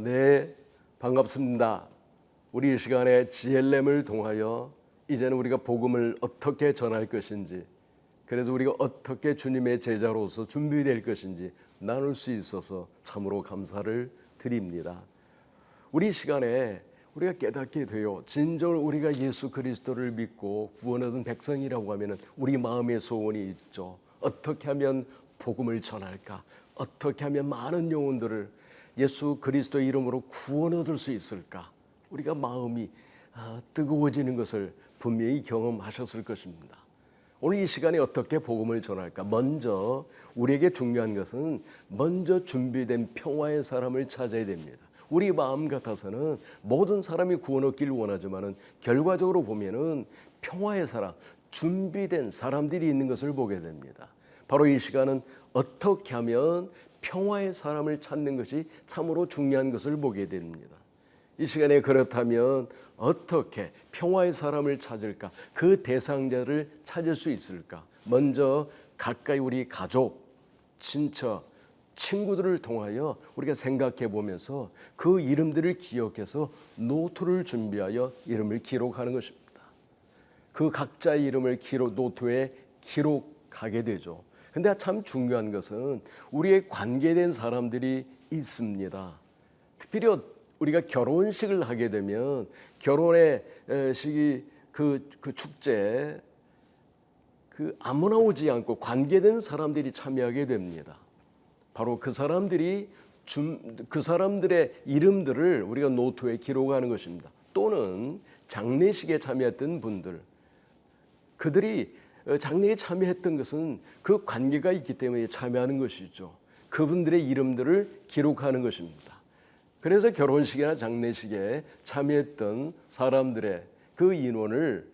네, 반갑습니다. 우리 이 시간에 GLM을 통하여 이제는 우리가 복음을 어떻게 전할 것인지, 그래서 우리가 어떻게 주님의 제자로서 준비될 것인지 나눌 수 있어서 참으로 감사를 드립니다. 우리 이 시간에 우리가 깨닫게 되어 진정으로 우리가 예수 그리스도를 믿고 구원 얻은 백성이라고 하면 우리 마음의 소원이 있죠. 어떻게 하면 복음을 전할까? 어떻게 하면 많은 영혼들을 예수 그리스도 이름으로 구원 얻을 수 있을까? 우리가 마음이 뜨거워지는 것을 분명히 경험하셨을 것입니다. 오늘 이 시간에 어떻게 복음을 전할까? 먼저 우리에게 중요한 것은 먼저 준비된 평화의 사람을 찾아야 됩니다. 우리 마음 같아서는 모든 사람이 구원 얻기를 원하지만은 결과적으로 보면은 평화의 사람, 준비된 사람들이 있는 것을 보게 됩니다. 바로 이 시간은 어떻게 하면 평화의 사람을 찾는 것이 참으로 중요한 것을 보게 됩니다. 이 시간에 그렇다면 어떻게 평화의 사람을 찾을까? 그 대상자를 찾을 수 있을까? 먼저 가까이 우리 가족, 친척, 친구들을 통하여 우리가 생각해 보면서 그 이름들을 기억해서 노트를 준비하여 이름을 기록하는 것입니다. 그 각자의 이름을 노트에 기록하게 되죠. 근데 참 중요한 것은 우리의 관계된 사람들이 있습니다. 특별히 우리가 결혼식을 하게 되면 결혼의 시기 그 축제 아무나 오지 않고 관계된 사람들이 참여하게 됩니다. 바로 그 사람들의 이름들을 우리가 노트에 기록하는 것입니다. 또는 장례식에 참여했던 분들, 그들이 장례에 참여했던 것은 그 관계가 있기 때문에 참여하는 것이죠. 그분들의 이름들을 기록하는 것입니다. 그래서 결혼식이나 장례식에 참여했던 사람들의 그 인원을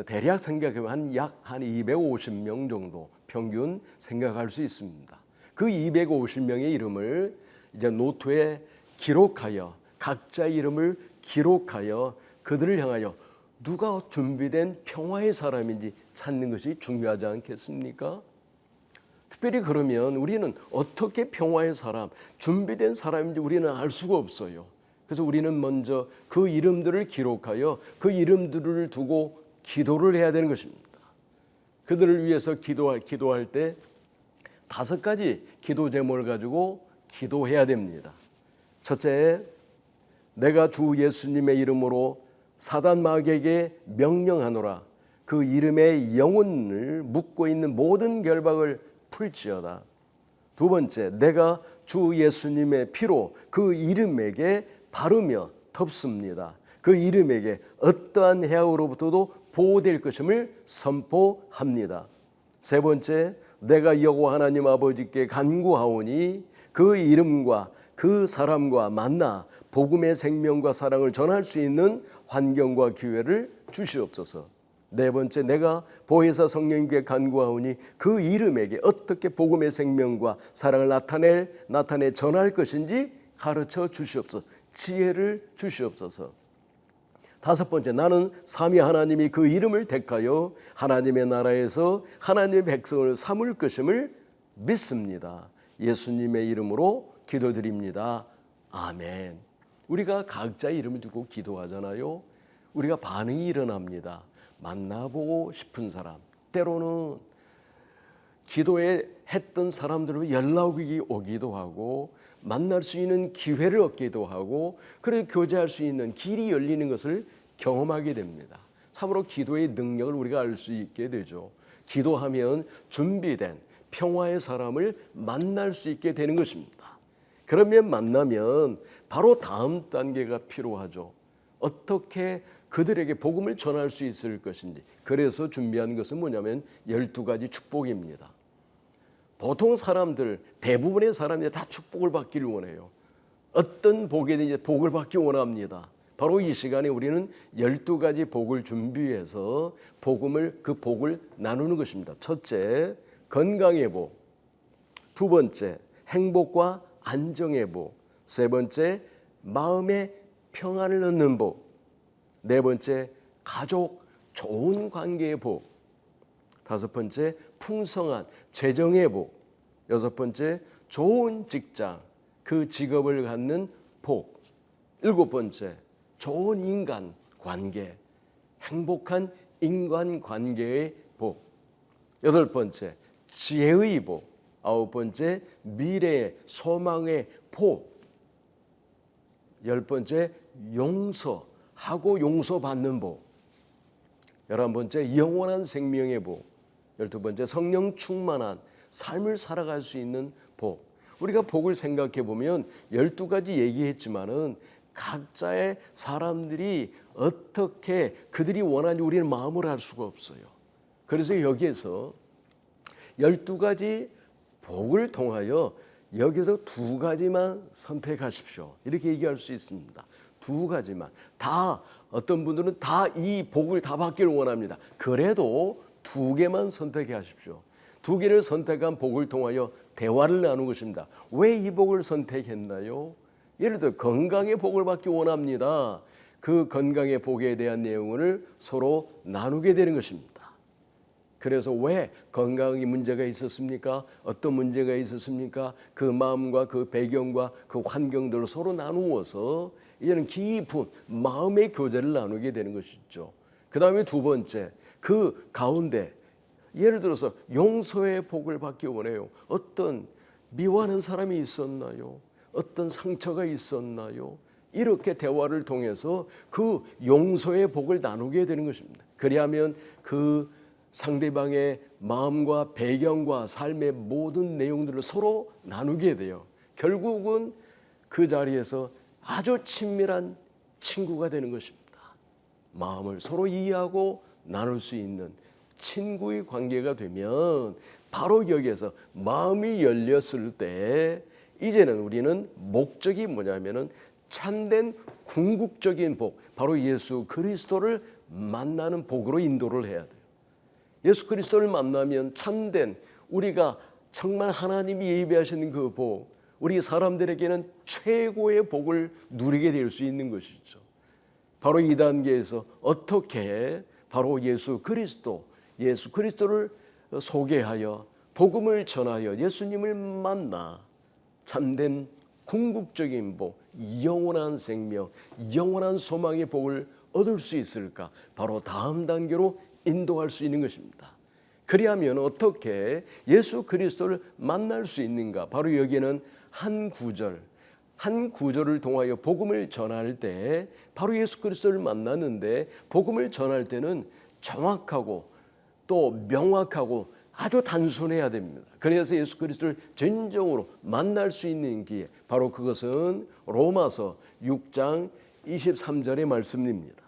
대략 생각하면 약 250명 정도 평균 생각할 수 있습니다. 그 250명의 이름을 이제 노트에 기록하여 각자의 이름을 기록하여 그들을 향하여 누가 준비된 평화의 사람인지 찾는 것이 중요하지 않겠습니까? 특별히 그러면 우리는 어떻게 평화의 사람, 준비된 사람인지 우리는 알 수가 없어요. 그래서 우리는 먼저 그 이름들을 기록하여 그 이름들을 두고 기도를 해야 되는 것입니다. 그들을 위해서 기도할 때 5가지 기도 제목을 가지고 기도해야 됩니다. 첫째, 내가 주 예수님의 이름으로 사단 마귀에게 명령하노라. 그 이름의 영혼을 묶고 있는 모든 결박을 풀지어다. 두 번째, 내가 주 예수님의 피로 그 이름에게 바르며 덮습니다. 그 이름에게 어떠한 해악으로부터도 보호될 것임을 선포합니다. 세 번째, 내가 여호와 하나님 아버지께 간구하오니 그 이름과 그 사람과 만나 복음의 생명과 사랑을 전할 수 있는 환경과 기회를 주시옵소서. 네 번째, 내가 보혜사 성령님께 간구하오니 그 이름에게 어떻게 복음의 생명과 사랑을 나타내 전할 것인지 가르쳐 주시옵소서. 지혜를 주시옵소서. 다섯 번째, 나는 삼위 하나님이 그 이름을 택하여 하나님의 나라에서 하나님의 백성을 삼을 것임을 믿습니다. 예수님의 이름으로 기도드립니다. 아멘. 우리가 각자의 이름을 두고 기도하잖아요. 우리가 반응이 일어납니다. 만나보고 싶은 사람, 때로는 기도에 했던 사람들로 연락이 오기도 하고 만날 수 있는 기회를 얻기도 하고 그래서 교제할 수 있는 길이 열리는 것을 경험하게 됩니다. 참으로 기도의 능력을 우리가 알 수 있게 되죠. 기도하면 준비된 평화의 사람을 만날 수 있게 되는 것입니다. 그러면 만나면 바로 다음 단계가 필요하죠. 어떻게 그들에게 복음을 전할 수 있을 것인지. 그래서 준비한 것은 뭐냐면 12가지 축복입니다. 보통 사람들, 대부분의 사람들이 다 축복을 받기를 원해요. 어떤 복이든지 복을 받기 원합니다. 바로 이 시간에 우리는 12가지 복을 준비해서 그 복을 나누는 것입니다. 첫째, 건강의 복. 두 번째, 행복과 안정의 복. 세 번째, 마음의 평안을 얻는 복. 네 번째, 가족 좋은 관계의 복. 다섯 번째, 풍성한 재정의 복. 여섯 번째, 좋은 직장, 그 직업을 갖는 복. 일곱 번째, 좋은 인간 관계, 행복한 인간 관계의 복. 여덟 번째, 지혜의 복. 아홉 번째, 미래의 소망의 복. 열 번째, 용서하고 용서받는 복. 11번째, 영원한 생명의 복. 12번째, 성령 충만한 삶을 살아갈 수 있는 복. 우리가 복을 생각해 보면 12가지 얘기했지만은 각자의 사람들이 어떻게 그들이 원하는지 우리는 마음을 알 수가 없어요. 그래서 여기에서 12가지 복을 통하여 여기서 2가지만 선택하십시오. 이렇게 얘기할 수 있습니다. 2가지만. 다 어떤 분들은 다 이 복을 다 받기를 원합니다. 그래도 2개만 선택하십시오. 2개를 선택한 복을 통하여 대화를 나누는 것입니다. 왜 이 복을 선택했나요? 예를 들어 건강의 복을 받기 원합니다. 그 건강의 복에 대한 내용을 서로 나누게 되는 것입니다. 그래서 왜 건강에 문제가 있었습니까? 어떤 문제가 있었습니까? 그 마음과 그 배경과 그 환경들을 서로 나누어서 이제는 깊은 마음의 교제를 나누게 되는 것이죠. 그 다음에 2번째, 그 가운데 예를 들어서 용서의 복을 받기 원해요. 어떤 미워하는 사람이 있었나요? 어떤 상처가 있었나요? 이렇게 대화를 통해서 그 용서의 복을 나누게 되는 것입니다. 그리하면 그 상대방의 마음과 배경과 삶의 모든 내용들을 서로 나누게 돼요. 결국은 그 자리에서 아주 친밀한 친구가 되는 것입니다. 마음을 서로 이해하고 나눌 수 있는 친구의 관계가 되면 바로 여기에서 마음이 열렸을 때 이제는 우리는 목적이 뭐냐면은 참된 궁극적인 복, 바로 예수 그리스도를 만나는 복으로 인도를 해야 돼요. 예수 그리스도를 만나면 참된 우리가 정말 하나님이 예비하시는 그 복, 우리 사람들에게는 최고의 복을 누리게 될 수 있는 것이죠. 바로 이 단계에서 어떻게 바로 예수 그리스도를 소개하여 복음을 전하여 예수님을 만나 참된 궁극적인 복, 영원한 생명, 영원한 소망의 복을 얻을 수 있을까? 바로 다음 단계로 인도할 수 있는 것입니다. 그리하면 어떻게 예수 그리스도를 만날 수 있는가? 바로 여기에는 한 구절을 통하여 복음을 전할 때 바로 예수 그리스도를 만나는데 복음을 전할 때는 정확하고 또 명확하고 아주 단순해야 됩니다. 그래서 예수 그리스도를 진정으로 만날 수 있는 기회, 바로 그것은 로마서 6장 23절의 말씀입니다.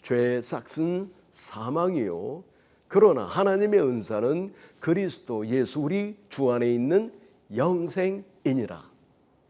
죄의 삭은 사망이요 그러나 하나님의 은사는 그리스도 예수 우리 주 안에 있는 영생이니라.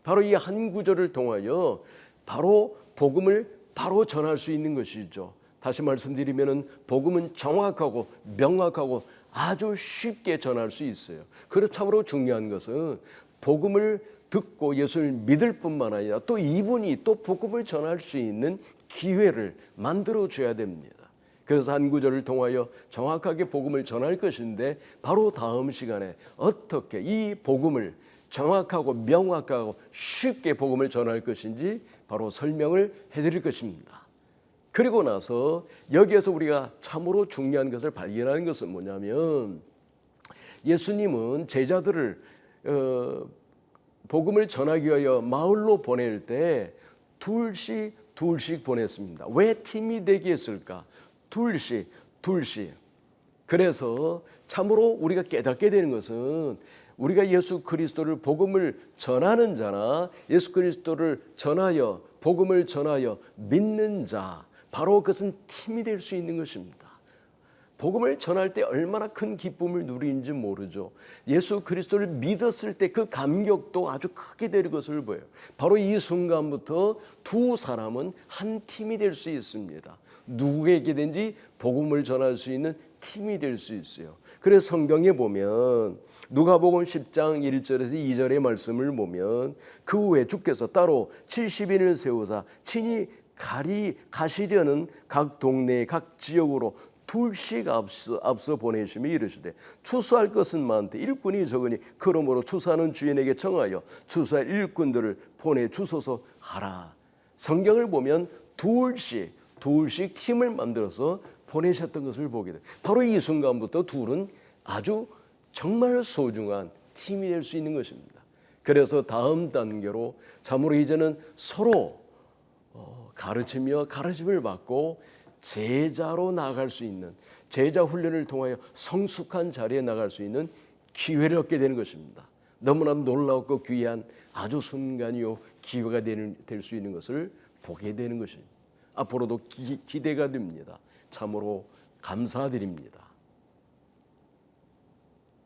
바로 이 한 구절을 통하여 바로 복음을 바로 전할 수 있는 것이죠. 다시 말씀드리면은 복음은 정확하고 명확하고 아주 쉽게 전할 수 있어요. 그렇고 참으로 중요한 것은 복음을 듣고 예수를 믿을 뿐만 아니라 또 이분이 또 복음을 전할 수 있는 기회를 만들어 줘야 됩니다. 그래서 한 구절을 통하여 정확하게 복음을 전할 것인데 바로 다음 시간에 어떻게 이 복음을 정확하고 명확하고 쉽게 복음을 전할 것인지 바로 설명을 해드릴 것입니다. 그리고 나서 여기에서 우리가 참으로 중요한 것을 발견하는 것은 뭐냐면 예수님은 제자들을 복음을 전하기 위하여 마을로 보낼 때 둘씩 보냈습니다. 왜 팀이 되게 했을까? 둘씩. 그래서 참으로 우리가 깨닫게 되는 것은 우리가 예수 그리스도를 복음을 전하는 자나 예수 그리스도를 전하여 복음을 전하여 믿는 자, 바로 그것은 팀이 될 수 있는 것입니다. 복음을 전할 때 얼마나 큰 기쁨을 누리는지 모르죠. 예수 그리스도를 믿었을 때 그 감격도 아주 크게 될 것을 보여요. 바로 이 순간부터 두 사람은 한 팀이 될 수 있습니다. 누구에게든지 복음을 전할 수 있는 팀이 될 수 있어요. 그래서 성경에 보면 누가복음 10장 1절에서 2절의 말씀을 보면 그 후에 주께서 따로 70인을 세우사 친히 가시려는 각 동네 각 지역으로 둘씩 앞서 보내시며 이르시되 추수할 것은 많되 일꾼이 적으니 그러므로 추수하는 주인에게 정하여 추수할 일꾼들을 보내 주소서 하라. 성경을 보면 둘씩 팀을 만들어서 보내셨던 것을 보게 돼요. 바로 이 순간부터 둘은 아주 정말 소중한 팀이 될 수 있는 것입니다. 그래서 다음 단계로 참으로 이제는 서로 가르치며 가르침을 받고 제자로 나아갈 수 있는, 제자 훈련을 통하여 성숙한 자리에 나갈 수 있는 기회를 얻게 되는 것입니다. 너무나 놀랍고 귀한 아주 순간이요 기회가 될 수 있는 것을 보게 되는 것입니다. 앞으로도 기대가 됩니다. 참으로 감사드립니다.